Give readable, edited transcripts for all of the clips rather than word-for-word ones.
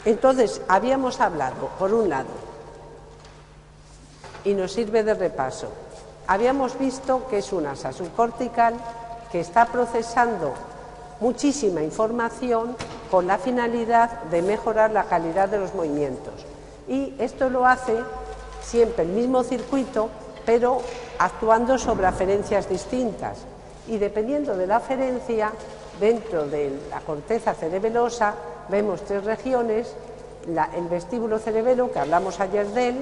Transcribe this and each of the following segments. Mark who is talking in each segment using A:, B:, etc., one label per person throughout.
A: Entonces, habíamos hablado, por un lado, y nos sirve de repaso, habíamos visto que es un asa subcortical que está procesando muchísima información con la finalidad de mejorar la calidad de los movimientos. Y esto lo hace siempre el mismo circuito, pero actuando sobre aferencias distintas. Y dependiendo de la aferencia, dentro de la corteza cerebelosa, vemos tres regiones: el vestíbulo cerebelo, que hablamos ayer de él,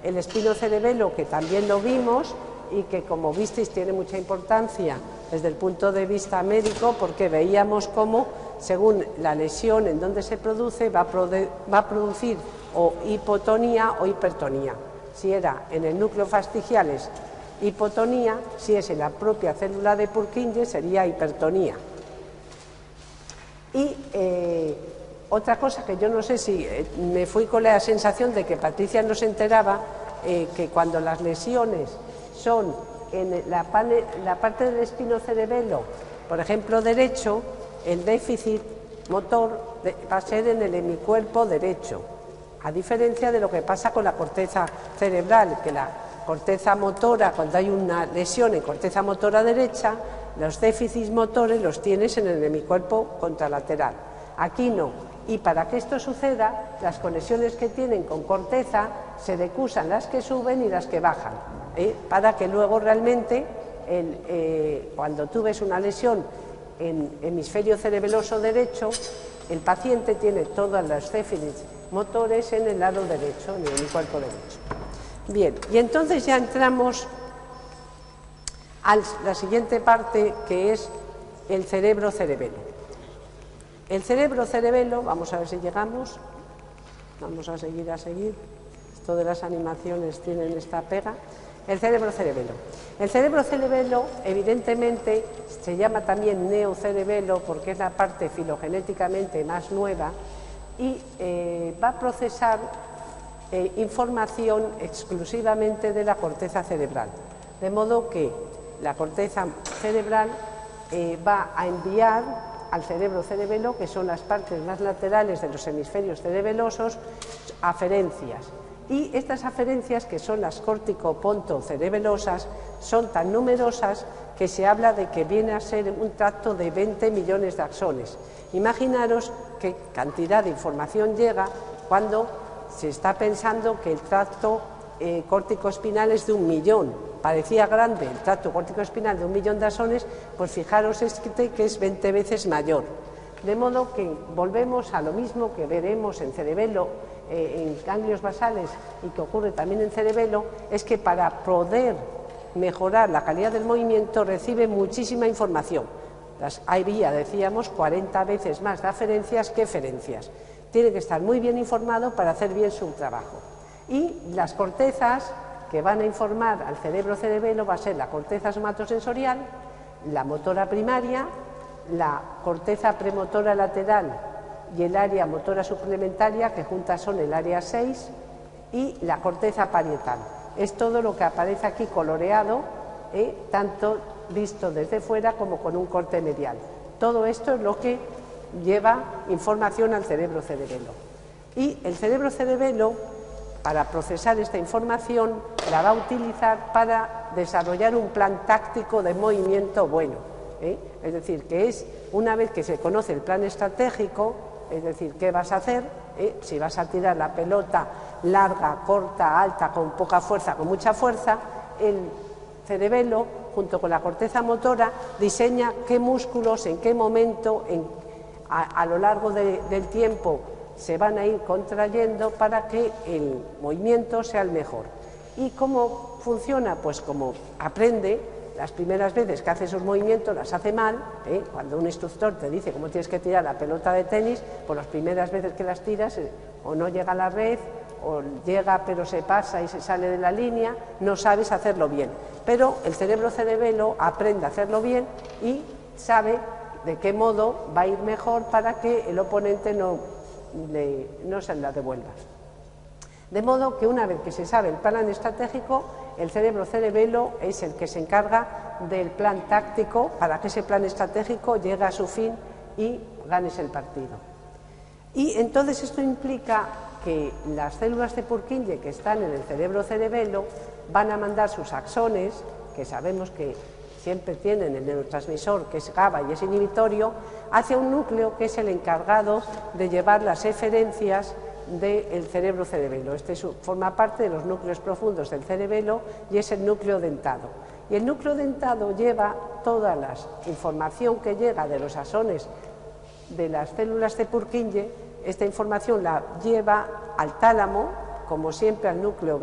A: el espinocerebelo, que también lo vimos y que, como visteis, tiene mucha importancia desde el punto de vista médico, porque veíamos cómo, según la lesión en donde se produce, va a producir o hipotonía o hipertonía. Si era en el núcleo fastigial es hipotonía, si es en la propia célula de Purkinje sería hipertonía. Y otra cosa que yo no sé si me fui con la sensación de que Patricia no se enteraba, que cuando las lesiones son en la parte del espinocerebelo, por ejemplo derecho, el déficit motor va a ser en el hemicuerpo derecho, a diferencia de lo que pasa con la corteza cerebral, que la corteza motora, cuando hay una lesión en corteza motora derecha, los déficits motores los tienes en el hemicuerpo contralateral. Aquí no. Y para que esto suceda, las conexiones que tienen con corteza se decusan las que suben y las que bajan, para que luego realmente, cuando tú ves una lesión en hemisferio cerebeloso derecho, el paciente tiene todos los déficits motores en el lado derecho, en el hemicuerpo derecho. Bien, y entonces ya entramos a la siguiente parte, que es el cerebro-cerebelo. El cerebro-cerebelo, vamos a ver si llegamos, vamos a seguir, esto de las animaciones tienen esta pega. El cerebro-cerebelo. El cerebro-cerebelo, evidentemente, se llama también neocerebelo porque es la parte filogenéticamente más nueva y va a procesar información exclusivamente de la corteza cerebral. De modo que la corteza cerebral va a enviar al cerebro-cerebelo, que son las partes más laterales de los hemisferios cerebelosos, aferencias. Y estas aferencias, que son las córtico-ponto-cerebelosas, son tan numerosas que se habla de que viene a ser un tracto de 20 millones de axones. Imaginaros qué cantidad de información llega cuando se está pensando que el tracto córtico-espinal es de 1 millón. Parecía grande el tracto córtico-espinal de 1 millón de axones, pues fijaros que es 20 veces mayor. De modo que volvemos a lo mismo que veremos en cerebelo, en ganglios basales, y que ocurre también en cerebelo, es que para poder mejorar la calidad del movimiento recibe muchísima información. Había, decíamos, 40 veces más de aferencias que eferencias. Tiene que estar muy bien informado para hacer bien su trabajo. Y las cortezas que van a informar al cerebro-cerebelo va a ser la corteza somatosensorial, la motora primaria, la corteza premotora lateral y el área motora suplementaria, que juntas son el área 6, y la corteza parietal. Es todo lo que aparece aquí coloreado, tanto visto desde fuera como con un corte medial. Todo esto es lo que lleva información al cerebro-cerebelo. Y el cerebro-cerebelo, para procesar esta información, la va a utilizar para desarrollar un plan táctico de movimiento bueno. Es decir, que es una vez que se conoce el plan estratégico, es decir, qué vas a hacer, si vas a tirar la pelota larga, corta, alta, con poca fuerza, con mucha fuerza, el cerebelo, junto con la corteza motora, diseña qué músculos, en qué momento, a lo largo del tiempo, se van a ir contrayendo para que el movimiento sea el mejor. ¿Y cómo funciona? Pues como aprende, las primeras veces que hace esos movimientos las hace mal, cuando un instructor te dice cómo tienes que tirar la pelota de tenis, pues las primeras veces que las tiras o no llega a la red, o llega pero se pasa y se sale de la línea, no sabes hacerlo bien. Pero el cerebro-cerebelo aprende a hacerlo bien y sabe de qué modo va a ir mejor para que el oponente no se la devuelva. De modo que una vez que se sabe el plan estratégico, el cerebro-cerebelo es el que se encarga del plan táctico para que ese plan estratégico llegue a su fin y ganes el partido. Y entonces esto implica que las células de Purkinje que están en el cerebro-cerebelo van a mandar sus axones, que sabemos que siempre tienen el neurotransmisor que es GABA y es inhibitorio, hacia un núcleo que es el encargado de llevar las eferencias del cerebro-cerebelo. Este forma parte de los núcleos profundos del cerebelo y es el núcleo dentado. Y el núcleo dentado lleva toda la información que llega de los axones de las células de Purkinje. Esta información la lleva al tálamo, como siempre al núcleo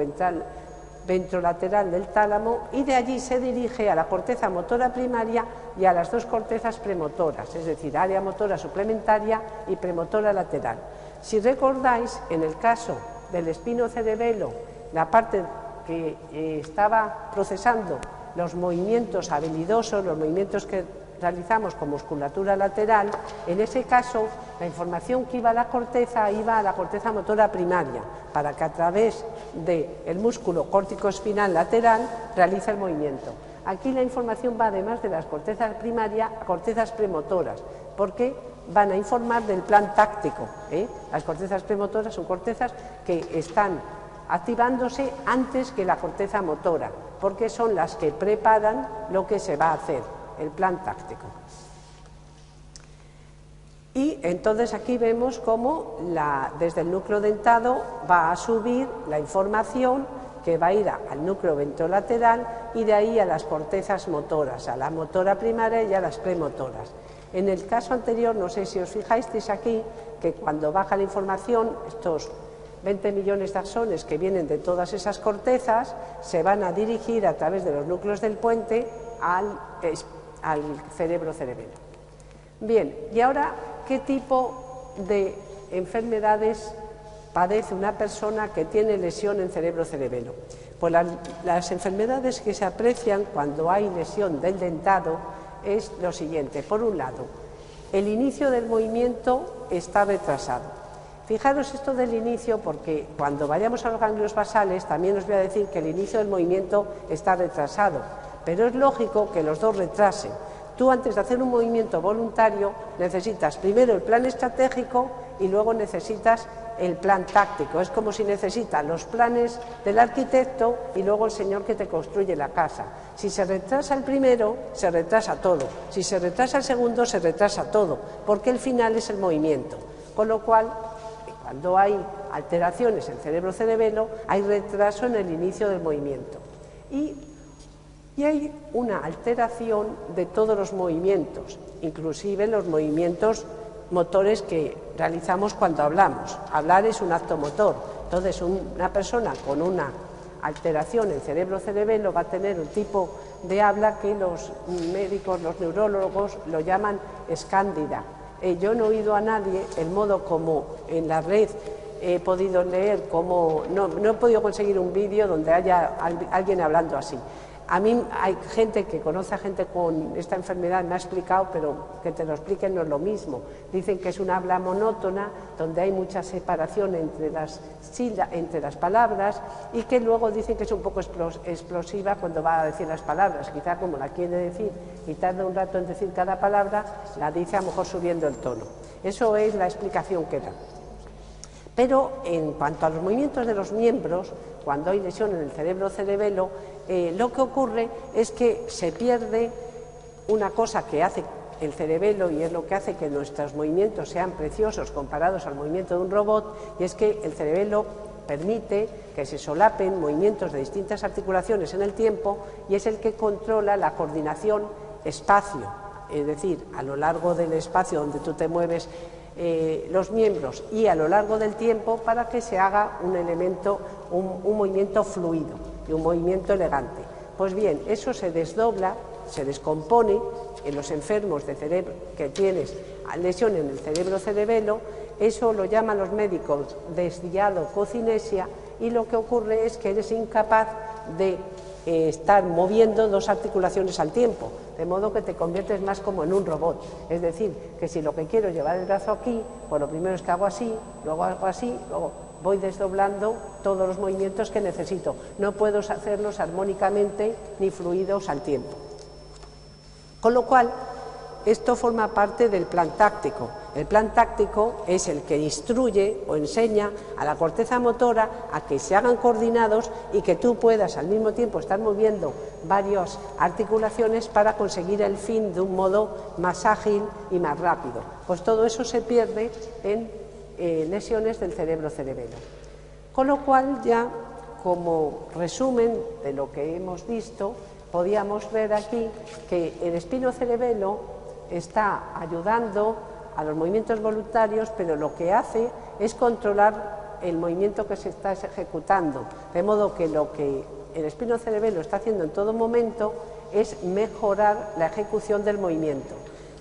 A: ventrolateral del tálamo, y de allí se dirige a la corteza motora primaria y a las dos cortezas premotoras, es decir, área motora suplementaria y premotora lateral. Si recordáis, en el caso del espinocerebelo, la parte que estaba procesando los movimientos habilidosos, los movimientos que realizamos con musculatura lateral, en ese caso la información que iba a la corteza iba a la corteza motora primaria, para que a través del músculo córtico-espinal lateral realice el movimiento. Aquí la información va, además de las cortezas primarias, a cortezas premotoras, porque van a informar del plan táctico. Las cortezas premotoras son cortezas que están activándose antes que la corteza motora, porque son las que preparan lo que se va a hacer, el plan táctico. Y entonces aquí vemos cómo desde el núcleo dentado va a subir la información que va a ir al núcleo ventrolateral y de ahí a las cortezas motoras, a la motora primaria y a las premotoras. En el caso anterior, no sé si os fijasteis aquí, que cuando baja la información, estos 20 millones de axones que vienen de todas esas cortezas se van a dirigir a través de los núcleos del puente al cerebro-cerebelo. Bien, y ahora, ¿qué tipo de enfermedades padece una persona que tiene lesión en cerebro-cerebelo? Pues las enfermedades que se aprecian cuando hay lesión del dentado es lo siguiente. Por un lado, el inicio del movimiento está retrasado. Fijaros esto del inicio, porque cuando vayamos a los ganglios basales también os voy a decir que el inicio del movimiento está retrasado, pero es lógico que los dos retrasen. Tú, antes de hacer un movimiento voluntario, necesitas primero el plan estratégico y luego necesitas el plan táctico. Es como si necesitas los planes del arquitecto y luego el señor que te construye la casa. Si se retrasa el primero, se retrasa todo. Si se retrasa el segundo, se retrasa todo, porque el final es el movimiento. Con lo cual, cuando hay alteraciones en cerebro-cerebelo, hay retraso en el inicio del movimiento. Y hay una alteración de todos los movimientos, inclusive los movimientos motores que realizamos cuando hablamos. Hablar es un acto motor. Entonces, una persona con una alteración en cerebro-cerebelo va a tener un tipo de habla que los médicos, los neurólogos, lo llaman escándida. Yo no he oído a nadie el modo como en la red he podido leer, como no he podido conseguir un vídeo donde haya alguien hablando así. A mí hay gente que conoce a gente con esta enfermedad, me ha explicado, pero que te lo expliquen no es lo mismo. Dicen que es una habla monótona, donde hay mucha separación entre las palabras, y que luego dicen que es un poco explosiva cuando va a decir las palabras. Quizá como la quiere decir y tarda un rato en decir cada palabra, la dice a lo mejor subiendo el tono. Eso es la explicación que da. Pero en cuanto a los movimientos de los miembros, cuando hay lesión en el cerebro-cerebelo, lo que ocurre es que se pierde una cosa que hace el cerebelo, y es lo que hace que nuestros movimientos sean preciosos comparados al movimiento de un robot, y es que el cerebelo permite que se solapen movimientos de distintas articulaciones en el tiempo, y es el que controla la coordinación espacio, es decir, a lo largo del espacio donde tú te mueves los miembros y a lo largo del tiempo, para que se haga un movimiento fluido y un movimiento elegante. Pues bien, eso se desdobla, se descompone en los enfermos de cerebro que tienes lesión en el cerebro-cerebelo. Eso lo llaman los médicos desviado cocinesia, y lo que ocurre es que eres incapaz de estar moviendo dos articulaciones al tiempo, de modo que te conviertes más como en un robot. Es decir, que si lo que quiero es llevar el brazo aquí, pues lo primero es que hago así, luego hago así, luego voy desdoblando todos los movimientos que necesito. No puedo hacerlos armónicamente ni fluidos al tiempo. Con lo cual, esto forma parte del plan táctico. El plan táctico es el que instruye o enseña a la corteza motora a que se hagan coordinados y que tú puedas al mismo tiempo estar moviendo varias articulaciones para conseguir el fin de un modo más ágil y más rápido. Pues todo eso se pierde en lesiones del cerebro-cerebelo. Con lo cual, ya como resumen de lo que hemos visto, podíamos ver aquí que el espinocerebelo está ayudando a los movimientos voluntarios, pero lo que hace es controlar el movimiento que se está ejecutando, de modo que lo que el espinocerebelo está haciendo en todo momento es mejorar la ejecución del movimiento.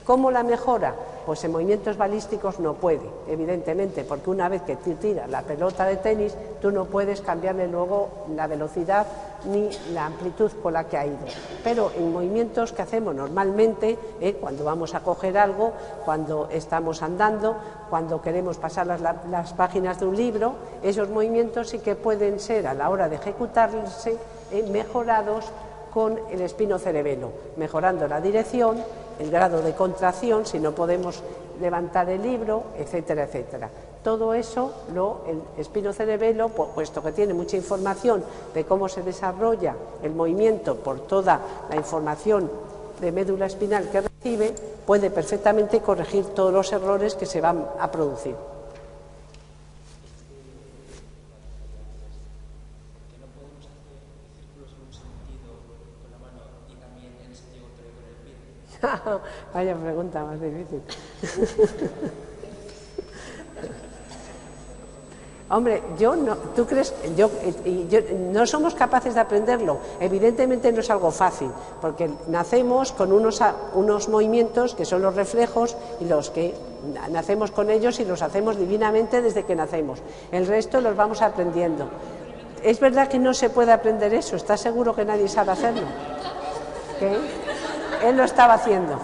A: ¿Cómo la mejora? Pues en movimientos balísticos no puede, evidentemente, porque una vez que tú tiras la pelota de tenis, tú no puedes cambiarle luego la velocidad ni la amplitud con la que ha ido. Pero en movimientos que hacemos normalmente, cuando vamos a coger algo, cuando estamos andando, cuando queremos pasar las páginas de un libro, esos movimientos sí que pueden ser, a la hora de ejecutarse, mejorados con el espinocerebelo, mejorando la dirección, el grado de contracción, si no podemos levantar el libro, etcétera, etcétera. Todo eso, el espinocerebelo, puesto que tiene mucha información de cómo se desarrolla el movimiento por toda la información de médula espinal que recibe, puede perfectamente corregir todos los errores que se van a producir. Vaya pregunta más difícil. Hombre, ¿tú crees? No somos capaces de aprenderlo. Evidentemente no es algo fácil, porque nacemos con unos movimientos que son los reflejos y los que nacemos con ellos y los hacemos divinamente desde que nacemos. El resto los vamos aprendiendo. Es verdad que no se puede aprender eso. ¿Estás seguro que nadie sabe hacerlo? ¿Qué? Él lo estaba haciendo.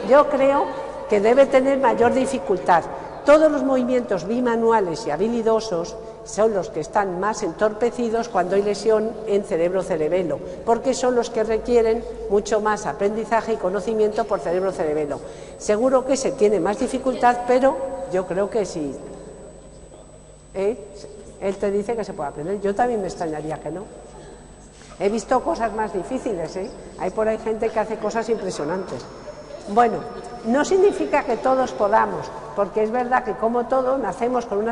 A: Yo creo que debe tener mayor dificultad. Todos los movimientos bimanuales y habilidosos son los que están más entorpecidos cuando hay lesión en cerebro-cerebelo, porque son los que requieren mucho más aprendizaje y conocimiento por cerebro-cerebelo. Seguro que se tiene más dificultad, pero yo creo que sí. Él te dice que se puede aprender. Yo también me extrañaría que no. He visto cosas más difíciles, Hay por ahí gente que hace cosas impresionantes. Bueno, no significa que todos podamos, porque es verdad que como todo nacemos con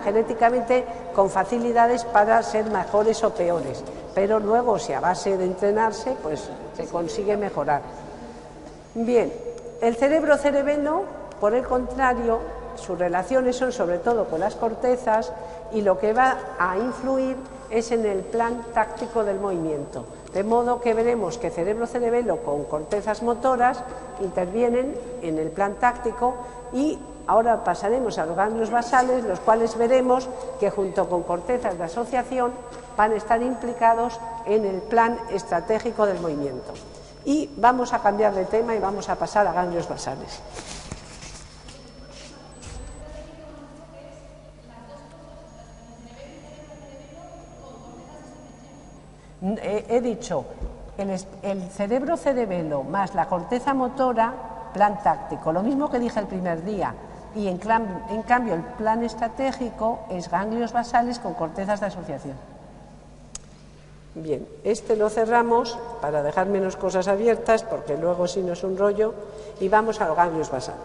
A: genéticamente con facilidades para ser mejores o peores, pero luego si a base de entrenarse pues se consigue mejorar. Bien, el cerebro-cerebelo, por el contrario, sus relaciones son sobre todo con las cortezas y lo que va a influir es en el plan táctico del movimiento. De modo que veremos que cerebro-cerebelo con cortezas motoras intervienen en el plan táctico y ahora pasaremos a los ganglios basales, los cuales veremos que junto con cortezas de asociación van a estar implicados en el plan estratégico del movimiento. Y vamos a cambiar de tema y vamos a pasar a ganglios basales. He dicho, el cerebro-cerebelo más la corteza motora, plan táctico, lo mismo que dije el primer día, y en cambio el plan estratégico es ganglios basales con cortezas de asociación. Bien, lo cerramos para dejar menos cosas abiertas, porque luego si no es un rollo, y vamos a los ganglios basales.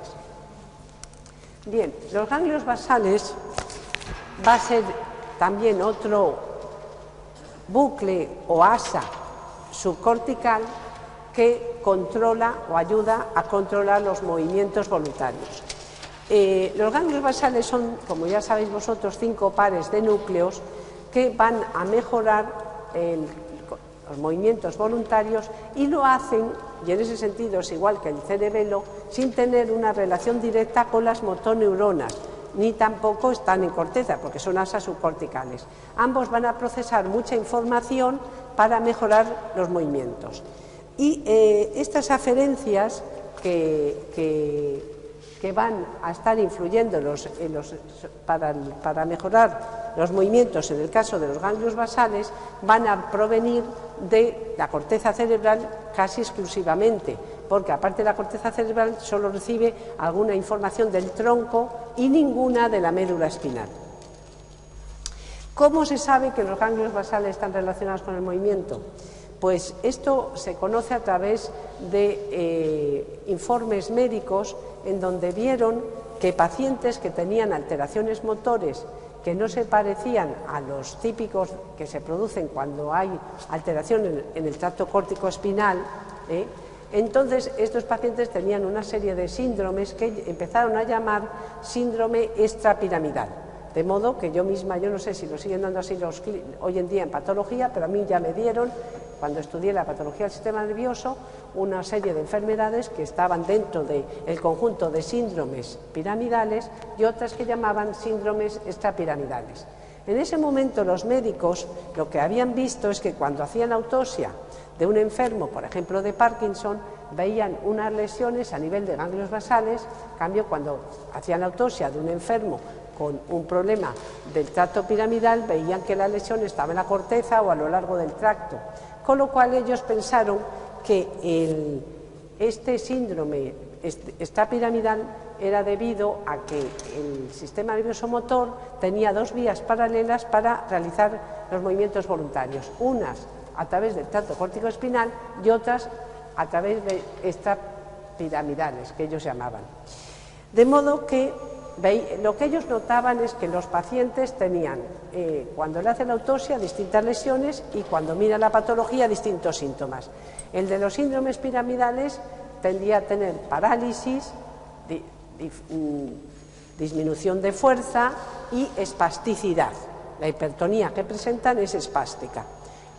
A: Bien, los ganglios basales va a ser también otro bucle o asa subcortical que controla o ayuda a controlar los movimientos voluntarios. Los ganglios basales son, como ya sabéis vosotros, 5 pares de núcleos que van a mejorar los movimientos voluntarios y lo hacen, y en ese sentido es igual que el cerebelo, sin tener una relación directa con las motoneuronas, ni tampoco están en corteza, porque son asas subcorticales. Ambos van a procesar mucha información para mejorar los movimientos. Y estas aferencias que van a estar influyendo para mejorar los movimientos en el caso de los ganglios basales van a provenir de la corteza cerebral casi exclusivamente, porque aparte de la corteza cerebral solo recibe alguna información del tronco y ninguna de la médula espinal. ¿Cómo se sabe que los ganglios basales están relacionados con el movimiento? Pues esto se conoce a través de informes médicos en donde vieron que pacientes que tenían alteraciones motores que no se parecían a los típicos que se producen cuando hay alteración en el tracto córtico-espinal, entonces estos pacientes tenían una serie de síndromes que empezaron a llamar síndrome extrapiramidal. De modo que yo misma, yo no sé si lo siguen dando así hoy en día en patología, pero a mí ya me dieron, cuando estudié la patología del sistema nervioso, una serie de enfermedades que estaban dentro del conjunto de síndromes piramidales y otras que llamaban síndromes extrapiramidales. En ese momento los médicos lo que habían visto es que cuando hacían autopsia de un enfermo, por ejemplo de Parkinson, veían unas lesiones a nivel de ganglios basales. En cambio, cuando hacían la autopsia de un enfermo con un problema del tracto piramidal, veían que la lesión estaba en la corteza o a lo largo del tracto, con lo cual ellos pensaron que este síndrome extrapiramidal era debido a que el sistema nervioso motor tenía dos vías paralelas para realizar los movimientos voluntarios, unas a través del tracto córtico-espinal y otras a través de extrapiramidales, que ellos llamaban. De modo que lo que ellos notaban es que los pacientes tenían, cuando le hacen la autopsia, distintas lesiones y cuando mira la patología, distintos síntomas. El de los síndromes piramidales tendía a tener parálisis, disminución de fuerza y espasticidad. La hipertonía que presentan es espástica.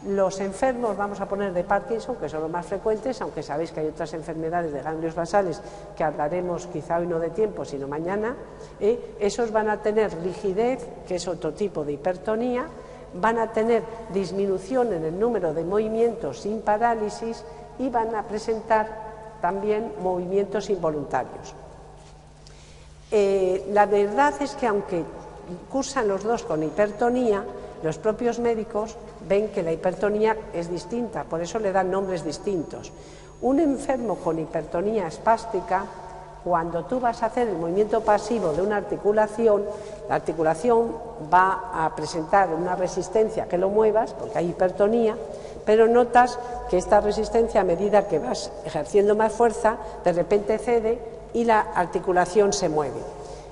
A: Los enfermos, vamos a poner de Parkinson, que son los más frecuentes, aunque sabéis que hay otras enfermedades de ganglios basales que hablaremos quizá hoy no de tiempo, sino mañana, esos van a tener rigidez, que es otro tipo de hipertonía, van a tener disminución en el número de movimientos sin parálisis y van a presentar también movimientos involuntarios. La verdad es que aunque cursan los dos con hipertonía, los propios médicos ven que la hipertonía es distinta, por eso le dan nombres distintos. Un enfermo con hipertonía espástica, cuando tú vas a hacer el movimiento pasivo de una articulación, la articulación va a presentar una resistencia que lo muevas, porque hay hipertonía, pero notas que esta resistencia, a medida que vas ejerciendo más fuerza, de repente cede y la articulación se mueve.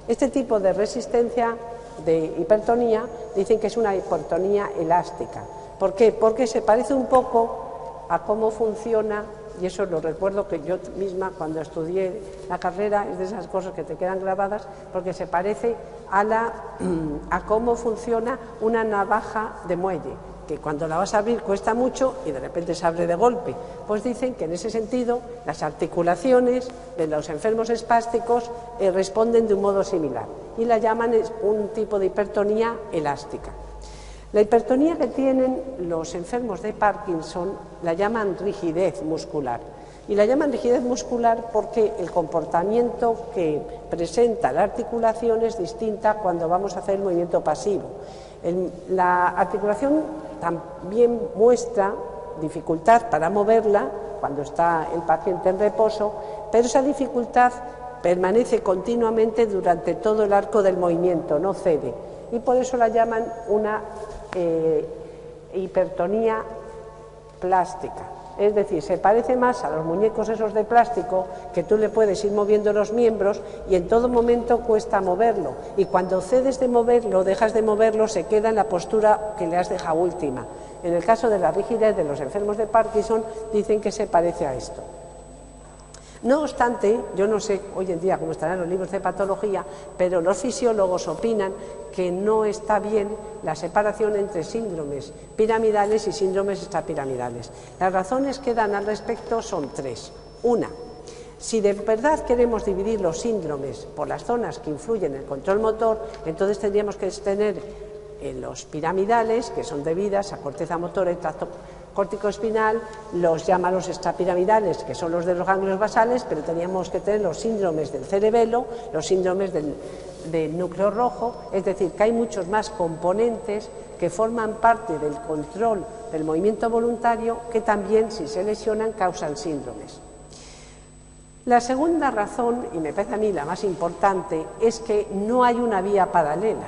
A: Este tipo de resistencia de hipertonía dicen que es una hipertonía elástica. ¿Por qué? Porque se parece un poco a cómo funciona, y eso lo recuerdo que yo misma cuando estudié la carrera, es de esas cosas que te quedan grabadas, porque se parece a cómo funciona una navaja de muelle, que cuando la vas a abrir cuesta mucho y de repente se abre de golpe. Pues dicen que en ese sentido las articulaciones de los enfermos espásticos responden de un modo similar y la llaman un tipo de hipertonía elástica. La hipertonía que tienen los enfermos de Parkinson la llaman rigidez muscular. Y la llaman rigidez muscular porque el comportamiento que presenta la articulación es distinta cuando vamos a hacer el movimiento pasivo. La articulación también muestra dificultad para moverla cuando está el paciente en reposo, pero esa dificultad permanece continuamente durante todo el arco del movimiento, no cede. Y por eso la llaman una hipertonía plástica. Es decir, se parece más a los muñecos esos de plástico que tú le puedes ir moviendo los miembros y en todo momento cuesta moverlo. Y cuando cedes de moverlo, dejas de moverlo, se queda en la postura que le has dejado última. En el caso de la rigidez de los enfermos de Parkinson, dicen que se parece a esto. No obstante, yo no sé hoy en día cómo estarán los libros de patología, pero los fisiólogos opinan que no está bien la separación entre síndromes piramidales y síndromes extrapiramidales. Las razones que dan al respecto son tres. Una, si de verdad queremos dividir los síndromes por las zonas que influyen en el control motor, entonces tendríamos que tener los piramidales, que son debidas a corteza motora y tracto córtico-espinal, los llamados extrapiramidales, que son los de los ganglios basales, pero teníamos que tener los síndromes del cerebelo, los síndromes del núcleo rojo, es decir, que hay muchos más componentes que forman parte del control del movimiento voluntario que también, si se lesionan, causan síndromes. La segunda razón, y me parece a mí la más importante, es que no hay una vía paralela.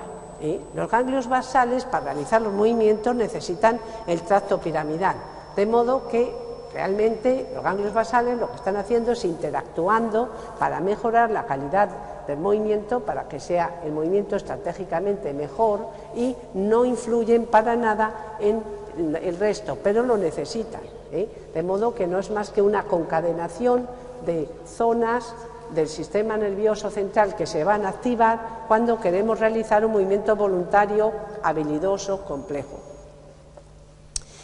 A: Los ganglios basales, para realizar los movimientos, necesitan el tracto piramidal, de modo que realmente los ganglios basales lo que están haciendo es interactuando para mejorar la calidad del movimiento, para que sea el movimiento estratégicamente mejor, y no influyen para nada en el resto, pero lo necesitan, de modo que no es más que una concadenación de zonas del sistema nervioso central que se van a activar cuando queremos realizar un movimiento voluntario habilidoso, complejo.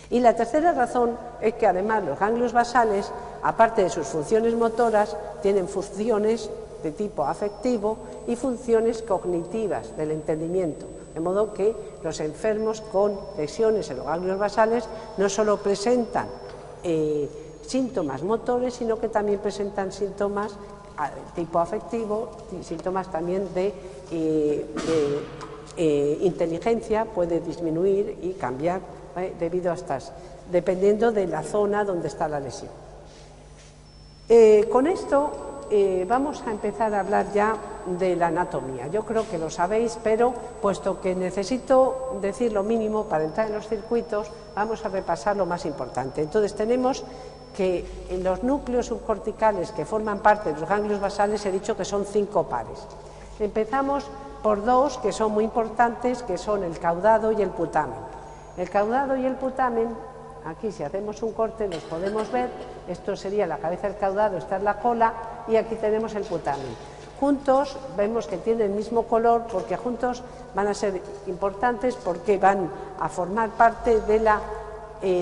A: Y la tercera razón es que además los ganglios basales, aparte de sus funciones motoras, tienen funciones de tipo afectivo y funciones cognitivas del entendimiento, de modo que los enfermos con lesiones en los ganglios basales no solo presentan síntomas motores, sino que también presentan síntomas tipo afectivo, síntomas también de inteligencia, puede disminuir y cambiar debido a estas, dependiendo de la zona donde está la lesión. Con esto vamos a empezar a hablar ya de la anatomía. Yo creo que lo sabéis, pero puesto que necesito decir lo mínimo para entrar en los circuitos, vamos a repasar lo más importante. Entonces tenemos que en los núcleos subcorticales que forman parte de los ganglios basales he dicho que son 5 pares. Empezamos por 2 que son muy importantes, que son el caudado y el putamen. El caudado y el putamen, aquí si hacemos un corte los podemos ver, esto sería la cabeza del caudado, esta es la cola y aquí tenemos el putamen. Juntos vemos que tienen el mismo color porque juntos van a ser importantes porque van a formar parte de la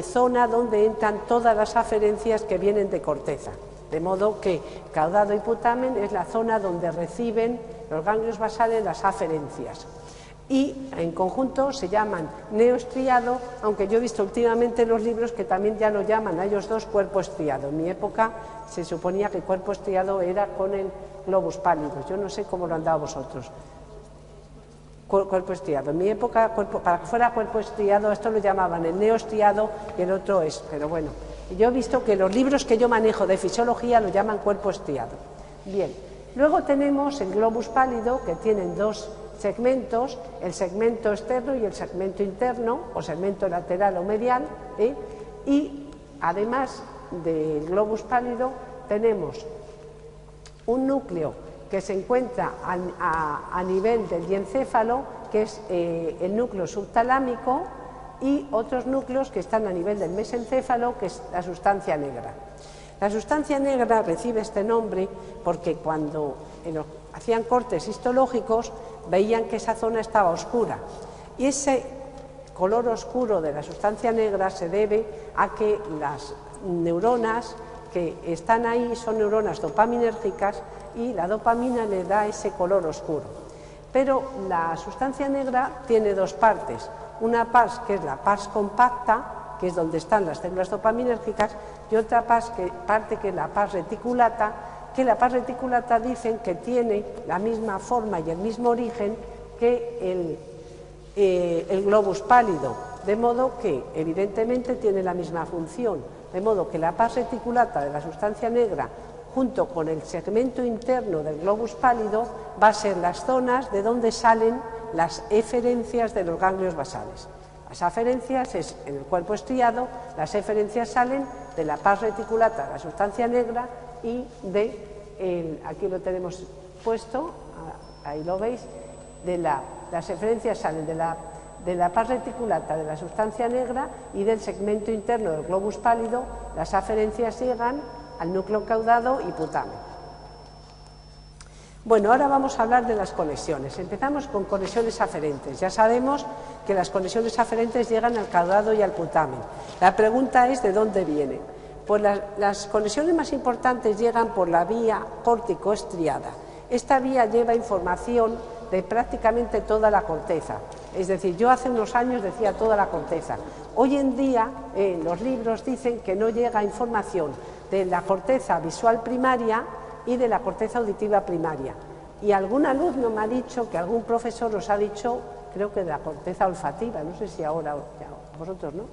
A: zona donde entran todas las aferencias que vienen de corteza, de modo que caudado y putamen es la zona donde reciben los ganglios basales las aferencias y en conjunto se llaman neoestriado, aunque yo he visto últimamente en los libros que también ya lo llaman a ellos dos cuerpo estriado. En mi época se suponía que cuerpo estriado era con el globus pálido, yo no sé cómo lo han dado vosotros. Cuerpo estriado. En mi época, para que fuera cuerpo estriado, esto lo llamaban el neoestriado y el otro es, pero bueno, yo he visto que los libros que yo manejo de fisiología lo llaman cuerpo estriado. Bien, luego tenemos el globus pálido, que tienen 2 segmentos, el segmento externo y el segmento interno, o segmento lateral o medial, y además del globus pálido tenemos un núcleo que se encuentra a nivel del diencéfalo, que es el núcleo subtalámico, y otros núcleos que están a nivel del mesencéfalo, que es la sustancia negra. La sustancia negra recibe este nombre porque cuando hacían cortes histológicos veían que esa zona estaba oscura, y ese color oscuro de la sustancia negra se debe a que las neuronas que están ahí son neuronas dopaminérgicas y la dopamina le da ese color oscuro. Pero la sustancia negra tiene 2 partes, una pars que es la pars compacta, que es donde están las células dopaminérgicas, y otra parte que es la pars reticulata, que la pars reticulata dicen que tiene la misma forma y el mismo origen que el globus pálido, de modo que evidentemente tiene la misma función, de modo que la pars reticulata de la sustancia negra junto con el segmento interno del globus pálido va a ser las zonas de donde salen las eferencias de los ganglios basales. Las aferencias es en el cuerpo estriado, las eferencias salen de la pars reticulata de la sustancia negra y aquí lo tenemos puesto, ahí lo veis, las eferencias salen de la pars reticulata de la sustancia negra y del segmento interno del globus pálido, las aferencias llegan al núcleo caudado y putamen. Bueno, ahora vamos a hablar de las conexiones. Empezamos con conexiones aferentes. Ya sabemos que las conexiones aferentes llegan al caudado y al putamen. La pregunta es ¿de dónde vienen? Pues las conexiones más importantes llegan por la vía córtico-estriada. Esta vía lleva información de prácticamente toda la corteza. Es decir, yo hace unos años decía toda la corteza. Hoy en día los libros dicen que no llega información de la corteza visual primaria y de la corteza auditiva primaria. Y algún alumno me ha dicho, que algún profesor os ha dicho, creo que de la corteza olfativa, no sé si ahora, vosotros no.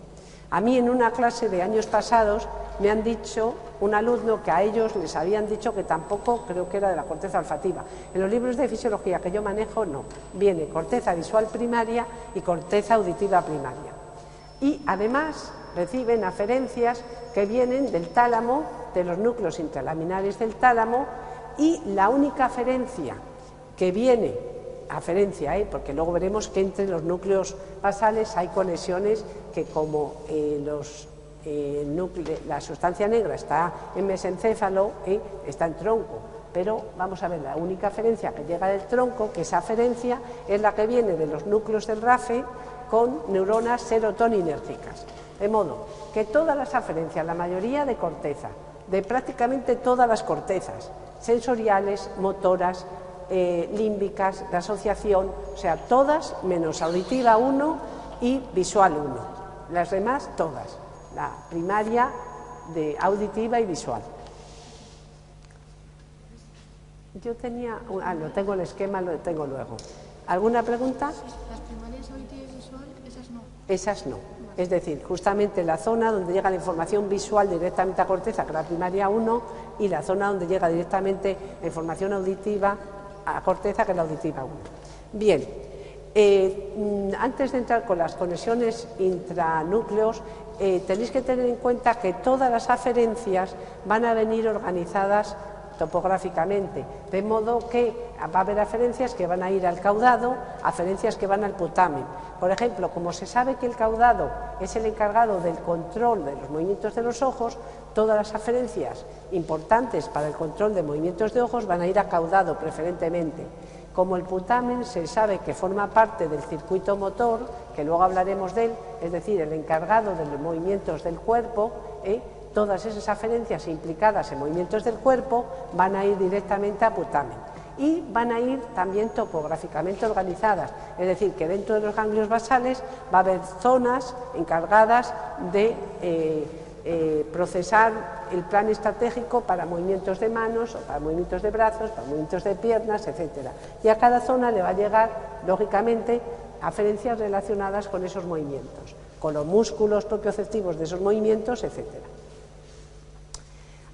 A: A mí en una clase de años pasados me han dicho, un alumno, que a ellos les habían dicho que tampoco, creo que era de la corteza olfativa. En los libros de fisiología que yo manejo, no. Viene corteza visual primaria y corteza auditiva primaria. Y además reciben aferencias que vienen del tálamo, de los núcleos intralaminares del tálamo, y la única aferencia que viene, porque luego veremos que entre los núcleos basales hay conexiones que, como la sustancia negra está en mesencéfalo, está en tronco, pero vamos a ver, la única aferencia que llega del tronco, que esa aferencia es la que viene de los núcleos del RAFE con neuronas serotoninérgicas. De modo que todas las aferencias, la mayoría de corteza, de prácticamente todas las cortezas, sensoriales, motoras, límbicas, de asociación, o sea, todas menos auditiva 1 y visual 1. Las demás, todas. La primaria de auditiva y visual. Yo tenía... lo tengo el esquema, lo tengo luego. ¿Alguna pregunta?
B: Las primarias auditiva y visual, esas no.
A: Esas no. Es decir, justamente la zona donde llega la información visual directamente a corteza, que es la primaria 1, y la zona donde llega directamente la información auditiva a corteza, que es la auditiva 1. Bien, antes de entrar con las conexiones intranúcleos, tenéis que tener en cuenta que todas las aferencias van a venir organizadas topográficamente, de modo que va a haber aferencias que van a ir al caudado, aferencias que van al putamen. Por ejemplo, como se sabe que el caudado es el encargado del control de los movimientos de los ojos, todas las aferencias importantes para el control de movimientos de ojos van a ir a caudado preferentemente. Como el putamen se sabe que forma parte del circuito motor, que luego hablaremos de él, es decir, el encargado de los movimientos del cuerpo, todas esas aferencias implicadas en movimientos del cuerpo van a ir directamente a putamen. Y van a ir también topográficamente organizadas, es decir, que dentro de los ganglios basales va a haber zonas encargadas de procesar el plan estratégico para movimientos de manos, o para movimientos de brazos, para movimientos de piernas, etc. Y a cada zona le va a llegar, lógicamente, aferencias relacionadas con esos movimientos, con los músculos propioceptivos de esos movimientos, etc.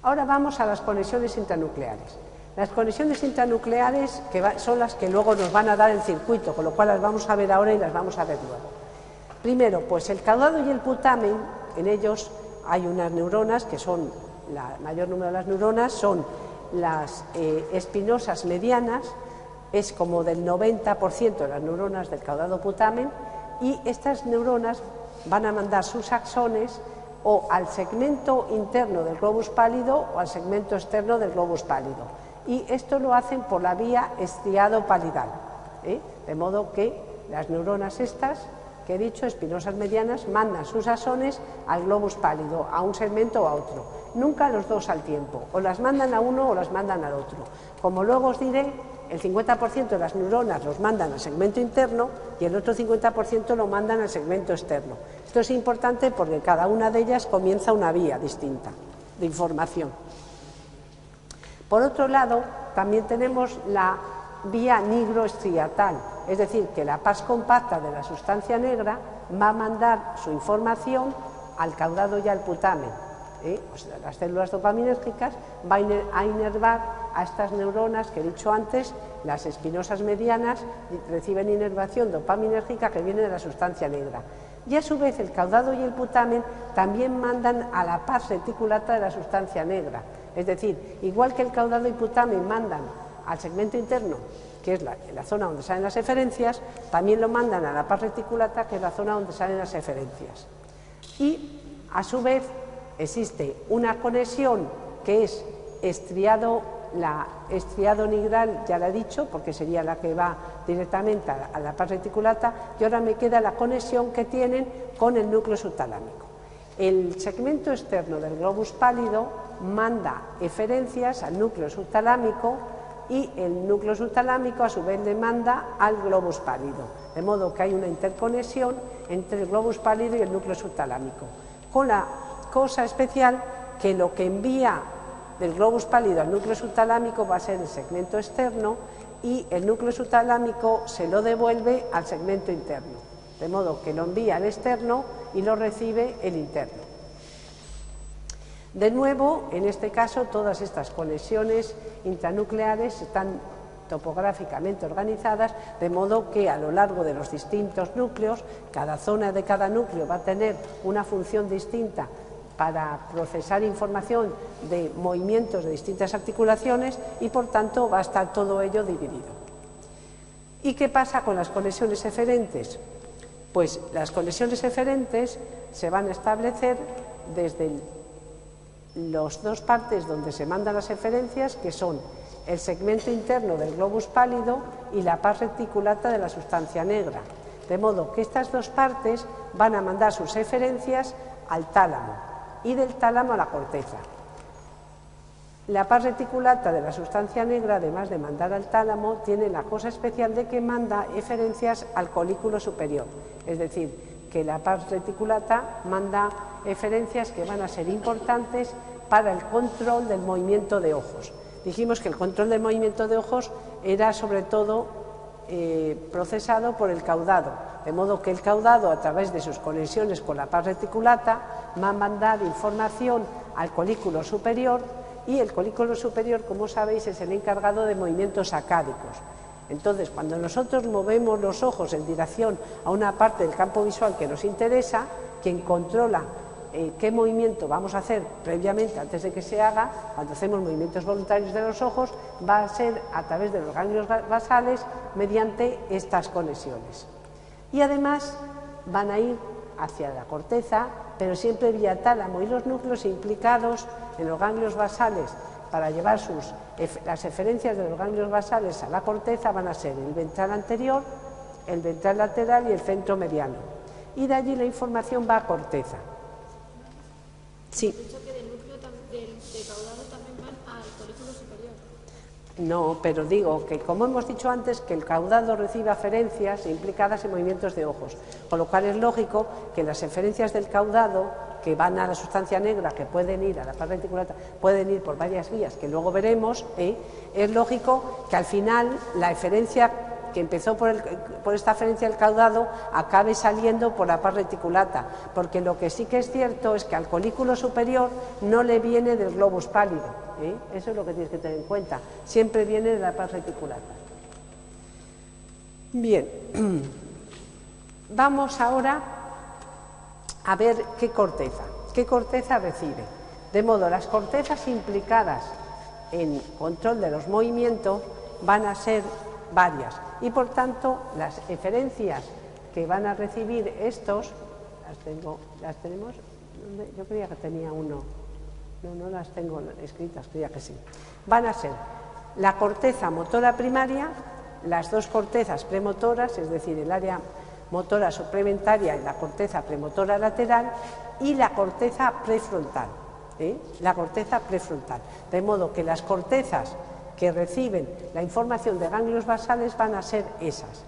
A: Ahora vamos a las conexiones intranucleares. Las conexiones intranucleares son las que luego nos van a dar el circuito, con lo cual las vamos a ver ahora y las vamos a ver luego. Primero, pues el caudado y el putamen, en ellos hay unas neuronas que son, el mayor número de las neuronas son las espinosas medianas, es como del 90% de las neuronas del caudado putamen, y estas neuronas van a mandar sus axones o al segmento interno del globus pálido o al segmento externo del globus pálido. Y esto lo hacen por la vía estriado-palidal, de modo que las neuronas estas, que he dicho, espinosas medianas, mandan sus axones al globus pálido, a un segmento o a otro. Nunca los dos al tiempo, o las mandan a uno o las mandan al otro. Como luego os diré, el 50% de las neuronas los mandan al segmento interno y el otro 50% lo mandan al segmento externo. Esto es importante porque cada una de ellas comienza una vía distinta de información. Por otro lado, también tenemos la vía nigroestriatal, es decir, que la pas compacta de la sustancia negra va a mandar su información al caudado y al putamen. O sea, las células dopaminérgicas van a inervar a estas neuronas que he dicho antes, las espinosas medianas reciben inervación dopaminérgica que viene de la sustancia negra. Y a su vez el caudado y el putamen también mandan a la pas reticulata de la sustancia negra. Es decir, igual que el caudado y putamen mandan al segmento interno, que es la zona donde salen las eferencias, también lo mandan a la pas reticulata, que es la zona donde salen las eferencias. Y a su vez existe una conexión que es la estriado nigral, ya la he dicho, porque sería la que va directamente a la pas reticulata, y ahora me queda la conexión que tienen con el núcleo subtalámico. El segmento externo del globus pálido manda eferencias al núcleo subtalámico y el núcleo subtalámico a su vez le manda al globus pálido, de modo que hay una interconexión entre el globus pálido y el núcleo subtalámico, con la cosa especial que lo que envía del globus pálido al núcleo subtalámico va a ser el segmento externo y el núcleo subtalámico se lo devuelve al segmento interno, de modo que lo envía al externo y lo recibe el interno. De nuevo, en este caso, todas estas conexiones intranucleares están topográficamente organizadas, de modo que a lo largo de los distintos núcleos, cada zona de cada núcleo va a tener una función distinta para procesar información de movimientos de distintas articulaciones y, por tanto, va a estar todo ello dividido. ¿Y qué pasa con las conexiones eferentes? Pues las conexiones eferentes se van a establecer desde las dos partes donde se mandan las eferencias, que son el segmento interno del globus pálido y la pars reticulata de la sustancia negra. De modo que estas dos partes van a mandar sus eferencias al tálamo y del tálamo a la corteza. La pars reticulata de la sustancia negra, además de mandar al tálamo, tiene la cosa especial de que manda eferencias al colículo superior. Es decir, que la pars reticulata manda eferencias que van a ser importantes para el control del movimiento de ojos. Dijimos que el control del movimiento de ojos era sobre todo procesado por el caudado, de modo que el caudado, a través de sus conexiones con la pars reticulata, va a mandar información al colículo superior, y el colículo superior, como sabéis, es el encargado de movimientos sacádicos. Entonces, cuando nosotros movemos los ojos en dirección a una parte del campo visual que nos interesa, quien controla qué movimiento vamos a hacer previamente, antes de que se haga, cuando hacemos movimientos voluntarios de los ojos, va a ser a través de los ganglios basales mediante estas conexiones. Y además van a ir hacia la corteza, pero siempre vía tálamo, y los núcleos implicados en los ganglios basales para llevar las eferencias de los ganglios basales a la corteza van a ser el ventral anterior, el ventral lateral y el centro mediano. Y de allí la información va a corteza. Sí.
B: Pienso que del núcleo del caudado también van al colículo superior.
A: No, pero digo que, como hemos dicho antes, que el caudado recibe eferencias implicadas en movimientos de ojos, con lo cual es lógico que las eferencias del caudado, que van a la sustancia negra, que pueden ir a la pars reticulata, pueden ir por varias vías, que luego veremos, es lógico que al final la eferencia que empezó por esta eferencia del caudado acabe saliendo por la pars reticulata, porque lo que sí que es cierto es que al colículo superior no le viene del globus pálido, eso es lo que tienes que tener en cuenta, siempre viene de la pars reticulata. Bien, vamos ahora a ver qué corteza recibe. De modo, las cortezas implicadas en control de los movimientos van a ser varias, y por tanto las eferencias que van a recibir estos, las tenemos, yo creía que tenía uno, no las tengo escritas, creía que sí, van a ser la corteza motora primaria, las dos cortezas premotoras, es decir, el área motora suplementaria y la corteza premotora lateral, y la corteza prefrontal, la corteza prefrontal, de modo que las cortezas que reciben la información de ganglios basales van a ser esas.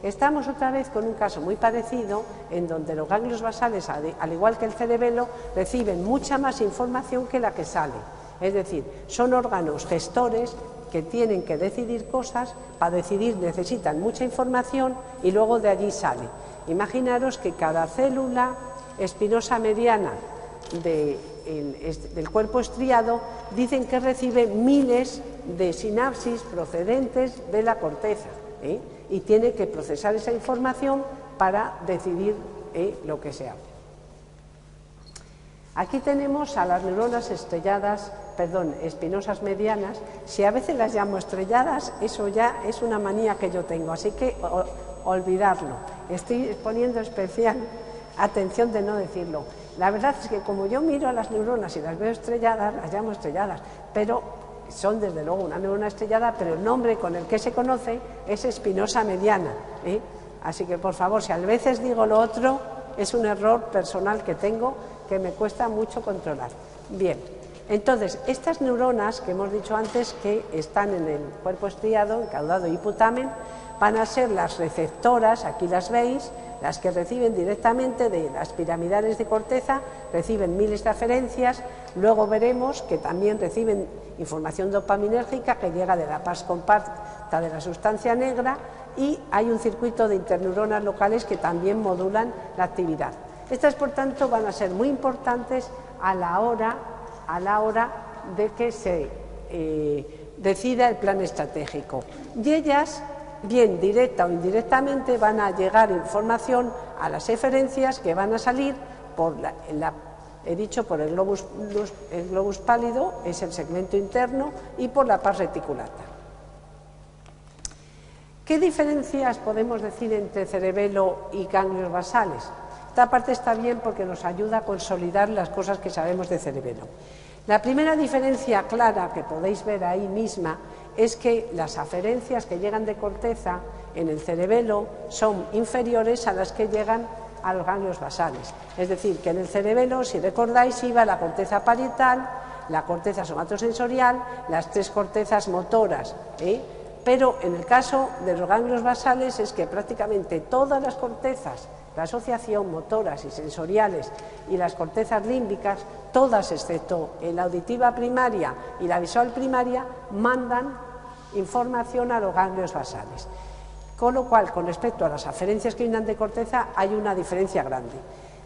A: Estamos otra vez con un caso muy parecido, en donde los ganglios basales, al igual que el cerebelo, reciben mucha más información que la que sale. Es decir, son órganos gestores que tienen que decidir cosas. Para decidir necesitan mucha información y luego de allí sale. Imaginaros que cada célula espinosa mediana del cuerpo estriado dicen que recibe miles de sinapsis procedentes de la corteza, y tiene que procesar esa información para decidir lo que se hace. Aquí tenemos a las neuronas espinosas medianas. Si a veces las llamo estrelladas, eso ya es una manía que yo tengo, así que olvidarlo. Estoy poniendo especial atención de no decirlo. La verdad es que como yo miro a las neuronas y las veo estrelladas, las llamo estrelladas, pero son desde luego una neurona estrellada, pero el nombre con el que se conoce es espinosa mediana, Así que, por favor, si a veces digo lo otro, es un error personal que tengo, que me cuesta mucho controlar. Bien, entonces, estas neuronas que hemos dicho antes que están en el cuerpo estriado, en caudado y putamen, van a ser las receptoras, aquí las veis, las que reciben directamente de las piramidales de corteza, reciben miles de aferencias. Luego veremos que también reciben información dopaminérgica que llega de la pars compacta de la sustancia negra, y hay un circuito de interneuronas locales que también modulan la actividad. Estas, por tanto, van a ser muy importantes a la hora de que se decida el plan estratégico. Y ellas, bien directa o indirectamente, van a llegar información a las eferencias que van a salir por he dicho por el globus pálido, es el segmento interno, y por la pars reticulata. ¿Qué diferencias podemos decir entre cerebelo y ganglios basales? Esta parte está bien porque nos ayuda a consolidar las cosas que sabemos de cerebelo. La primera diferencia clara que podéis ver ahí misma es que las aferencias que llegan de corteza en el cerebelo son inferiores a las que llegan a los ganglios basales. Es decir, que en el cerebelo, si recordáis, iba la corteza parietal, la corteza somatosensorial, las 3 cortezas motoras, pero en el caso de los ganglios basales es que prácticamente todas las cortezas de asociación, motoras y sensoriales, y las cortezas límbicas, todas excepto la auditiva primaria y la visual primaria, mandan información a los ganglios basales. Con lo cual, con respecto a las aferencias que vienen de corteza, hay una diferencia grande.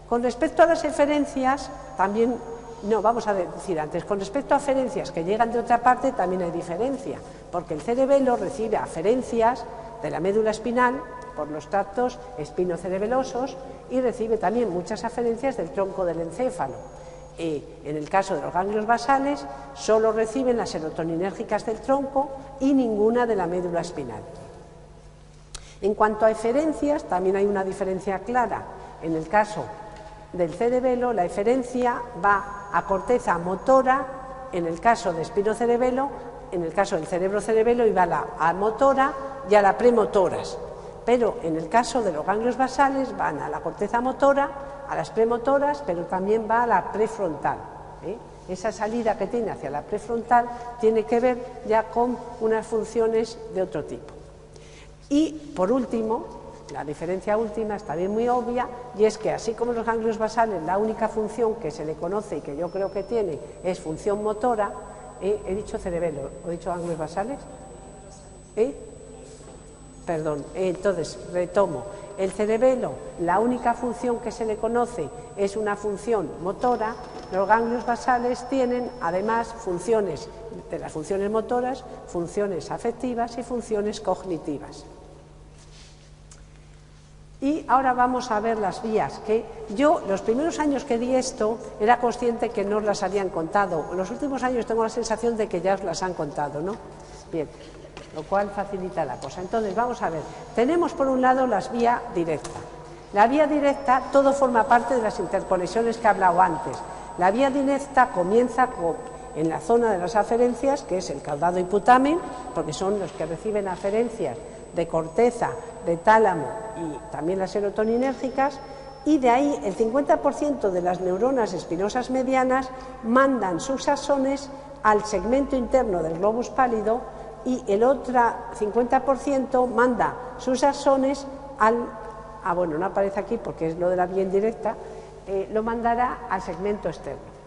A: Con respecto a las eferencias, también, no, vamos a decir antes, con respecto a aferencias que llegan de otra parte, también hay diferencia, porque el cerebelo recibe aferencias de la médula espinal por los tractos espinocerebelosos y recibe también muchas aferencias del tronco del encéfalo. En el caso de los ganglios basales, solo reciben las serotoninérgicas del tronco y ninguna de la médula espinal. En cuanto a eferencias, también hay una diferencia clara. En el caso del cerebelo, la eferencia va a corteza motora, en el caso de espinocerebelo, en el caso del cerebro-cerebelo, iba a motora y a la premotoras. Pero en el caso de los ganglios basales, van a la corteza motora, a las premotoras, pero también va a la prefrontal. Esa salida que tiene hacia la prefrontal tiene que ver ya con unas funciones de otro tipo. Y, por último, la diferencia última es también muy obvia, y es que así como los ganglios basales, la única función que se le conoce y que yo creo que tiene es función motora, he dicho cerebelo, ¿he dicho ganglios basales? Perdón, entonces retomo. El cerebelo, la única función que se le conoce es una función motora. Los ganglios basales tienen además funciones, de las funciones motoras, funciones afectivas y funciones cognitivas. Y ahora vamos a ver las vías, que yo los primeros años que di esto era consciente que no os las habían contado. En los últimos años tengo la sensación de que ya os las han contado, ¿no? Bien, lo cual facilita la cosa. Entonces, vamos a ver. Tenemos por un lado las vías directas. La vía directa, todo forma parte de las interconexiones que he hablado antes. La vía directa comienza en la zona de las aferencias, que es el caudado y putamen, porque son los que reciben aferencias de corteza, de tálamo y también las serotoninérgicas, y de ahí el 50% de las neuronas espinosas medianas mandan sus axones al segmento interno del globus pálido y el otro 50% manda sus axones bueno, no aparece aquí porque es lo de la vía indirecta, lo mandará al segmento externo.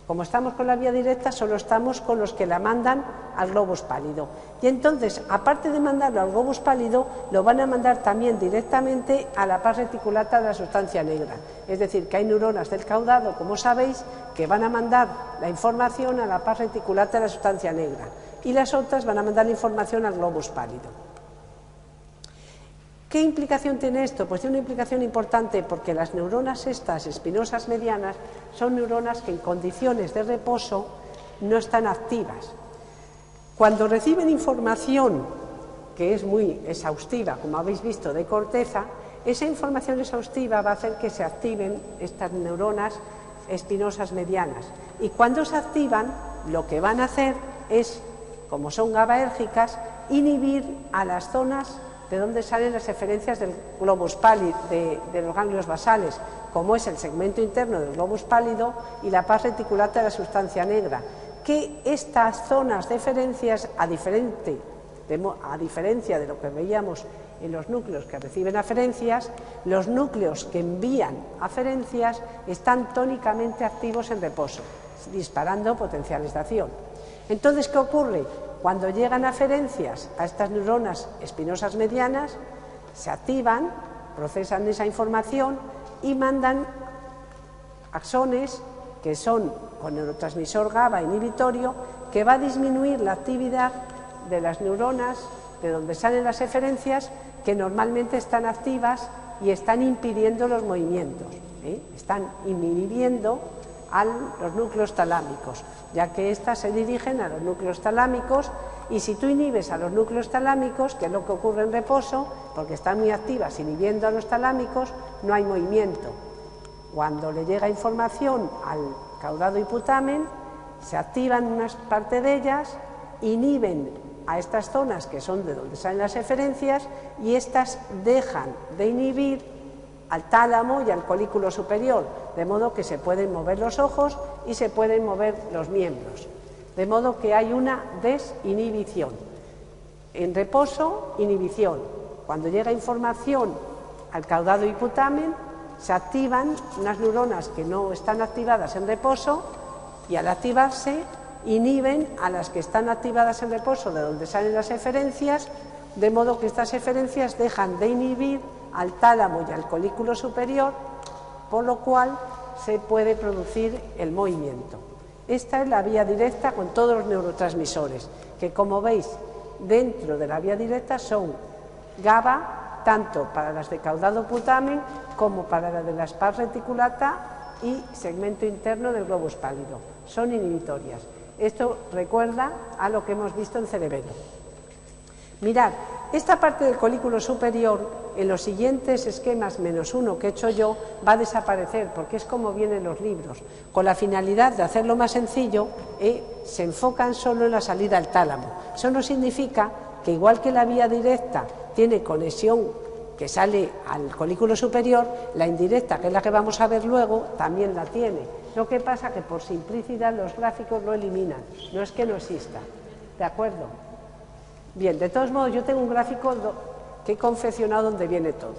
A: Como estamos con la vía directa, solo estamos con los que la mandan al globus pálido. Y entonces, aparte de mandarlo al globus pálido, lo van a mandar también directamente a la pars reticulata de la sustancia negra. Es decir, que hay neuronas del caudado, como sabéis, que van a mandar la información a la pars reticulata de la sustancia negra. Y las otras van a mandar la información al globus pálido. ¿Qué implicación tiene esto? Pues tiene una implicación importante porque las neuronas estas espinosas medianas son neuronas que en condiciones de reposo no están activas. Cuando reciben información que es muy exhaustiva, como habéis visto, de corteza, esa información exhaustiva va a hacer que se activen estas neuronas espinosas medianas. Y cuando se activan, lo que van a hacer es, como son GABAérgicas, inhibir a las zonas de donde salen las eferencias del globus pálido, de los ganglios basales, como es el segmento interno del globus pálido y la pars reticulata de la sustancia negra, que estas zonas de eferencias, a diferencia de lo que veíamos en los núcleos que reciben aferencias, los núcleos que envían aferencias están tónicamente activos en reposo, disparando potenciales de acción. Entonces, ¿qué ocurre? Cuando llegan aferencias a estas neuronas espinosas medianas, se activan, procesan esa información y mandan axones, que son con neurotransmisor GABA inhibitorio, que va a disminuir la actividad de las neuronas de donde salen las eferencias, que normalmente están activas y están impidiendo los movimientos, están inhibiendo a los núcleos talámicos, ya que éstas se dirigen a los núcleos talámicos, y si tú inhibes a los núcleos talámicos, que es lo que ocurre en reposo, porque están muy activas inhibiendo a los talámicos, no hay movimiento. Cuando le llega información al caudado hiputamen, se activan unas parte de ellas, inhiben a estas zonas que son de donde salen las eferencias, y estas dejan de inhibir al tálamo y al colículo superior, de modo que se pueden mover los ojos y se pueden mover los miembros, de modo que hay una desinhibición. En reposo, inhibición. Cuando llega información al caudado hiputamen, se activan unas neuronas que no están activadas en reposo, y al activarse inhiben a las que están activadas en reposo, de donde salen las eferencias, de modo que estas eferencias dejan de inhibir al tálamo y al colículo superior, por lo cual se puede producir el movimiento. Esta es la vía directa con todos los neurotransmisores, que como veis dentro de la vía directa son GABA, tanto para las de caudado putamen como para la de la pars reticulata y segmento interno del globus pálido. Son inhibitorias. Esto recuerda a lo que hemos visto en cerebelo. Mirad, esta parte del colículo superior, en los siguientes esquemas -1 que he hecho yo, va a desaparecer, porque es como vienen los libros. Con la finalidad de hacerlo más sencillo, se enfocan solo en la salida al tálamo. Eso no significa que, igual que la vía directa tiene conexión que sale al colículo superior, la indirecta, que es la que vamos a ver luego, también la tiene. Lo que pasa que por simplicidad los gráficos lo eliminan, no es que no exista. ¿De acuerdo? Bien, de todos modos yo tengo un gráfico que he confeccionado donde viene todo.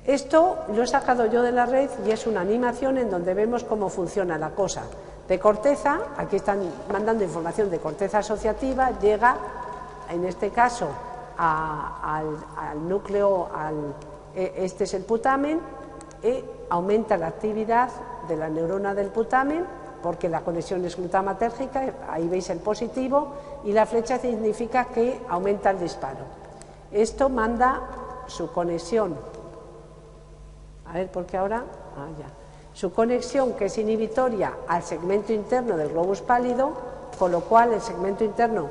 A: Esto lo he sacado yo de la red y es una animación en donde vemos cómo funciona la cosa. De corteza, aquí están mandando información de corteza asociativa, llega, en este caso, al núcleo, este es el putamen, aumenta la actividad de la neurona del putamen, porque la conexión es glutamatérgica, ahí veis el positivo, y la flecha significa que aumenta el disparo. Esto manda su conexión, a ver, porque ahora, su conexión, que es inhibitoria al segmento interno del globus pálido, con lo cual el segmento interno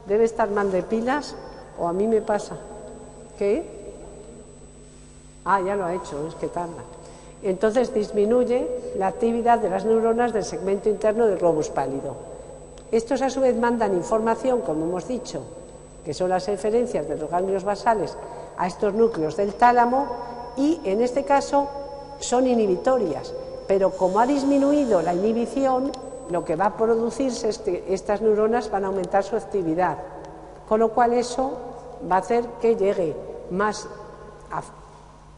A: debe estar mal de pilas, o a mí me pasa. ¿Qué? Ya lo ha hecho, es que tarda. Entonces disminuye la actividad de las neuronas del segmento interno del globus pálido. Estos a su vez mandan información, como hemos dicho, que son las eferencias de los ganglios basales a estos núcleos del tálamo, y en este caso son inhibitorias, pero como ha disminuido la inhibición, lo que va a producirse es que estas neuronas van a aumentar su actividad, con lo cual eso va a hacer que llegue más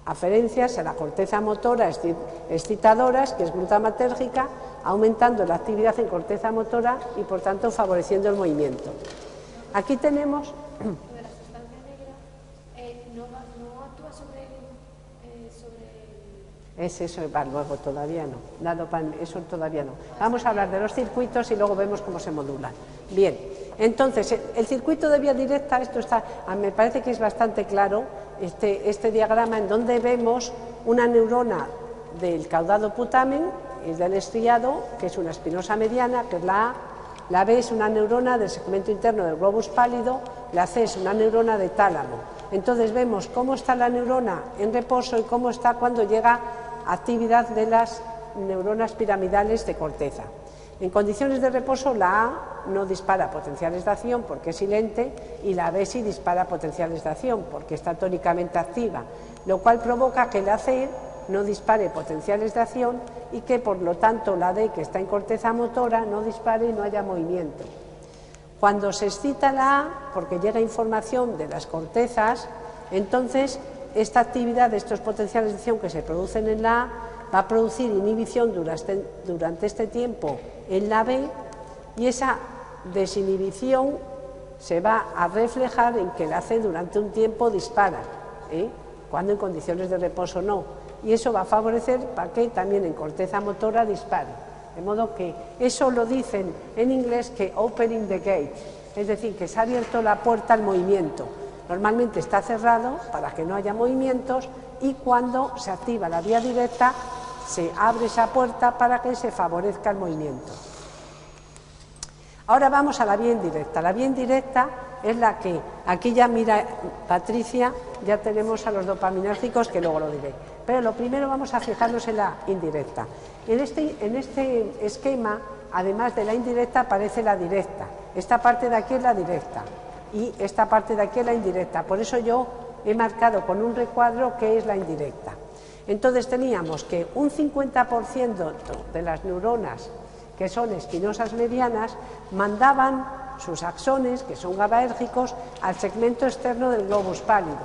A: aferencias a la corteza motora excitadoras, que es glutamatérgica, aumentando la actividad en corteza motora y por tanto favoreciendo el movimiento. Aquí tenemos...
B: Lo de la sustancia negra no actúa sobre
A: Es eso, va luego, todavía no. Eso todavía no. Vamos a hablar de los circuitos y luego vemos cómo se modulan. Bien, entonces, el circuito de vía directa, esto está, me parece que es bastante claro, este diagrama en donde vemos una neurona del caudado putamen, es del estriado, que es una espinosa mediana, que es la A. La B es una neurona del segmento interno del globus pálido, la C es una neurona de tálamo. Entonces vemos cómo está la neurona en reposo y cómo está cuando llega actividad de las neuronas piramidales de corteza. En condiciones de reposo, la A no dispara potenciales de acción porque es silente, y la B sí dispara potenciales de acción porque está tónicamente activa, lo cual provoca que la C no dispare potenciales de acción y que por lo tanto la D, que está en corteza motora, no dispare y no haya movimiento. Cuando se excita la A, porque llega información de las cortezas, entonces esta actividad de estos potenciales de acción que se producen en la A va a producir inhibición durante este tiempo en la B, y esa desinhibición se va a reflejar en que la C durante un tiempo dispara, cuando en condiciones de reposo no. y eso va a favorecer para que también en corteza motora dispare. De modo que eso lo dicen en inglés que opening the gate, es decir, que se ha abierto la puerta al movimiento. Normalmente está cerrado para que no haya movimientos y cuando se activa la vía directa se abre esa puerta para que se favorezca el movimiento. Ahora vamos a la vía indirecta. La vía indirecta es la que, aquí ya mira Patricia, ya tenemos a los dopaminérgicos, que luego lo diré. Pero lo primero vamos a fijarnos en la indirecta. En este esquema, además de la indirecta, aparece la directa. Esta parte de aquí es la directa y esta parte de aquí es la indirecta. Por eso yo he marcado con un recuadro qué es la indirecta. Entonces teníamos que un 50% de las neuronas que son espinosas medianas, mandaban sus axones, que son GABAérgicos, al segmento externo del globus pálido.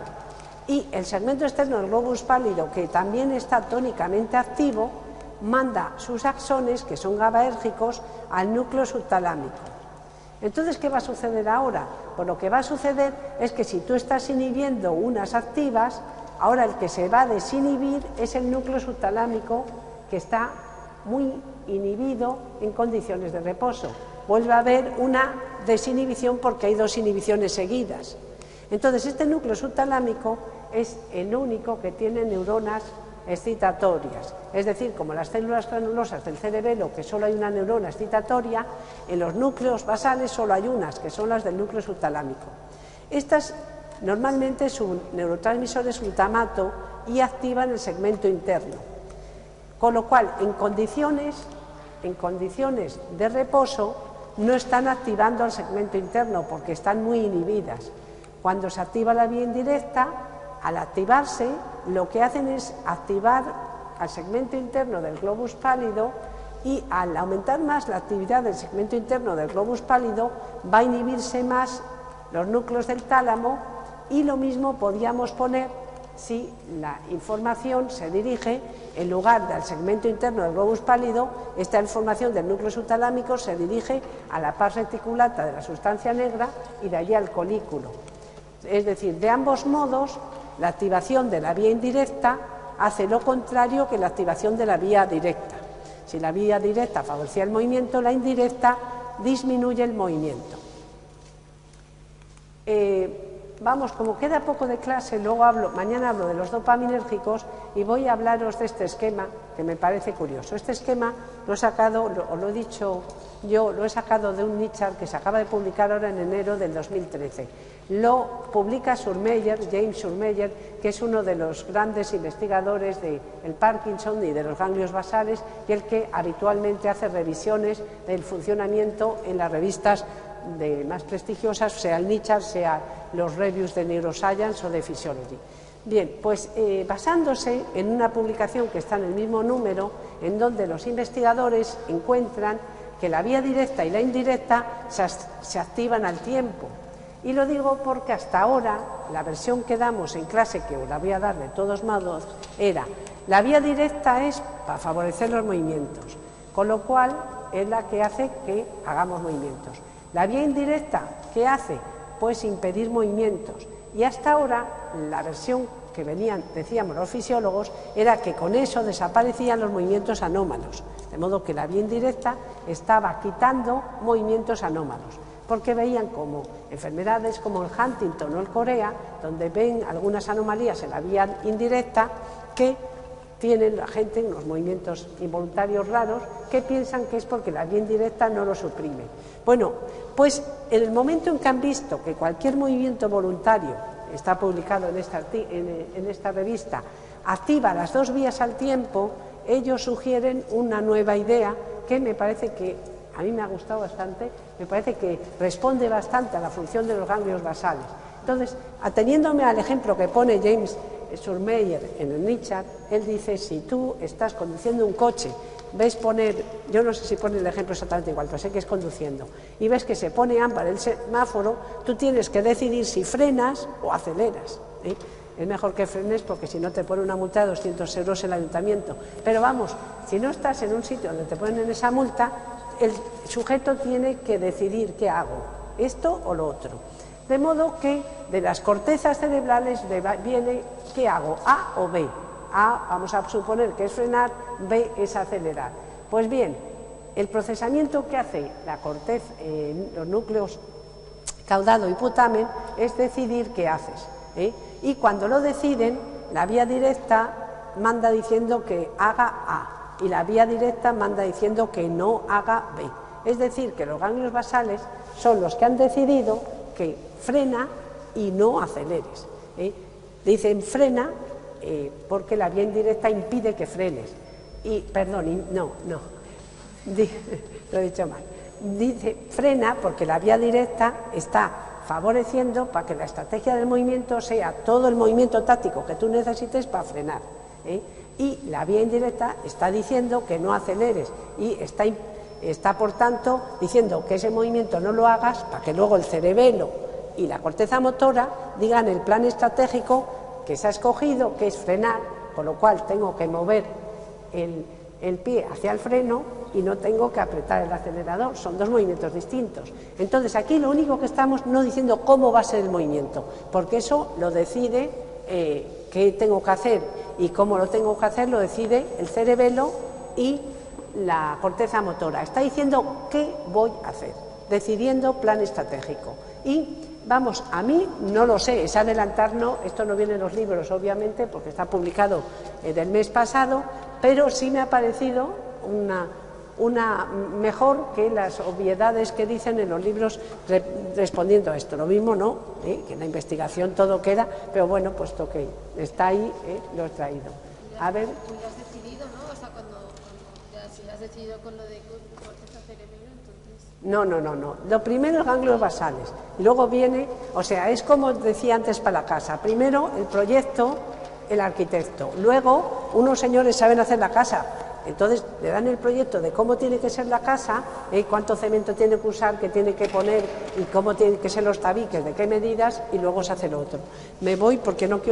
A: Y el segmento externo del globus pálido, que también está tónicamente activo, manda sus axones, que son GABAérgicos, al núcleo subtalámico. Entonces, ¿qué va a suceder ahora? Pues lo que va a suceder es que si tú estás inhibiendo unas activas, ahora el que se va a desinhibir es el núcleo subtalámico, que está muy inhibido en condiciones de reposo. Vuelve a haber una desinhibición porque hay dos inhibiciones seguidas. Entonces, este núcleo subtalámico es el único que tiene neuronas excitatorias. Es decir, como las células granulosas del cerebelo, que solo hay una neurona excitatoria, en los núcleos basales solo hay unas, que son las del núcleo subtalámico. Estas normalmente su neurotransmisor es glutamato y activan el segmento interno. Con lo cual, en condiciones de reposo, no están activando el segmento interno porque están muy inhibidas. Cuando se activa la vía indirecta, al activarse, lo que hacen es activar al segmento interno del globus pálido y al aumentar más la actividad del segmento interno del globus pálido, va a inhibirse más los núcleos del tálamo y lo mismo podíamos poner si la información se dirige, en lugar del segmento interno del globus pálido, esta información del núcleo subtalámico se dirige a la pars reticulata de la sustancia negra y de allí al colículo. Es decir, de ambos modos, la activación de la vía indirecta hace lo contrario que la activación de la vía directa. Si la vía directa favorecía el movimiento, la indirecta disminuye el movimiento. Vamos, como queda poco de clase, mañana hablo de los dopaminérgicos y voy a hablaros de este esquema que me parece curioso. Este esquema lo he sacado, os lo he dicho yo, lo he sacado de un Nichard que se acaba de publicar ahora en enero del 2013. Lo publica James Surmeyer, que es uno de los grandes investigadores del Parkinson y de los ganglios basales y el que habitualmente hace revisiones del funcionamiento en las revistas más prestigiosas, sea el Nichard, sea los Reviews de Neuroscience o de Physiology. Bien, pues basándose en una publicación que está en el mismo número, en donde los investigadores encuentran que la vía directa y la indirecta se activan al tiempo. Y lo digo porque hasta ahora la versión que damos en clase, que os la voy a dar de todos modos, era la vía directa es para favorecer los movimientos, con lo cual es la que hace que hagamos movimientos. La vía indirecta, ¿qué hace? Pues impedir movimientos. Y hasta ahora, la versión que decíamos los fisiólogos, era que con eso desaparecían los movimientos anómalos. De modo que la vía indirecta estaba quitando movimientos anómalos, porque veían como enfermedades como el Huntington o el Corea, donde ven algunas anomalías en la vía indirecta, que tienen la gente unos movimientos involuntarios raros que piensan que es porque la vía indirecta no lo suprime. Bueno, pues en el momento en que han visto que cualquier movimiento voluntario, está publicado en esta revista, activa las dos vías al tiempo, ellos sugieren una nueva idea que me parece que a mí me ha gustado bastante, me parece que responde bastante a la función de los ganglios basales. Entonces, ateniéndome al ejemplo que pone James Surmeyer en el Nichard, él dice, si tú estás conduciendo un coche, ves poner, yo no sé si pone el ejemplo exactamente igual, pero sé que es conduciendo, y ves que se pone ámbar el semáforo, tú tienes que decidir si frenas o aceleras. Es mejor que frenes porque si no te pone una multa de 200 euros el ayuntamiento. Pero vamos, si no estás en un sitio donde te ponen esa multa, el sujeto tiene que decidir qué hago, esto o lo otro. De modo que de las cortezas cerebrales viene qué hago, A o B. A vamos a suponer que es frenar, B es acelerar. Pues bien, el procesamiento que hace la corteza, los núcleos caudado y putamen, es decidir qué haces. Y cuando lo deciden, la vía directa manda diciendo que haga A y la vía directa manda diciendo que no haga B. Es decir, que los ganglios basales son los que han decidido que frena y no aceleres. Dicen frena porque la vía indirecta impide que frenes. Lo he dicho mal. Dice frena porque la vía directa está favoreciendo para que la estrategia del movimiento sea todo el movimiento táctico que tú necesites para frenar. Y la vía indirecta está diciendo que no aceleres y está por tanto diciendo que ese movimiento no lo hagas para que luego el cerebelo y la corteza motora digan el plan estratégico que se ha escogido, que es frenar, con lo cual tengo que mover el pie hacia el freno y no tengo que apretar el acelerador, son dos movimientos distintos. Entonces aquí lo único que estamos no diciendo cómo va a ser el movimiento, porque eso lo decide qué tengo que hacer y cómo lo tengo que hacer lo decide el cerebelo y la corteza motora. Está diciendo qué voy a hacer, decidiendo plan estratégico. Y vamos, a mí no lo sé, es adelantarnos, esto no viene en los libros obviamente porque está publicado del mes pasado, pero sí me ha parecido una mejor que las obviedades que dicen en los libros respondiendo a esto. Lo mismo no, que en la investigación todo queda, pero bueno, puesto que está ahí, lo he traído. A ver.
B: Tú ya has decidido, ¿no? O sea, cuando ya has decidido con lo de corteza cerebelo, entonces...
A: No. Lo primero es ganglios basales. Y luego viene, o sea, es como decía antes para la casa. Primero el proyecto, el arquitecto. Luego unos señores saben hacer la casa. Entonces le dan el proyecto de cómo tiene que ser la casa, cuánto cemento tiene que usar, qué tiene que poner y cómo tienen que ser los tabiques, de qué medidas, y luego se hace lo otro. Me voy porque no quiero...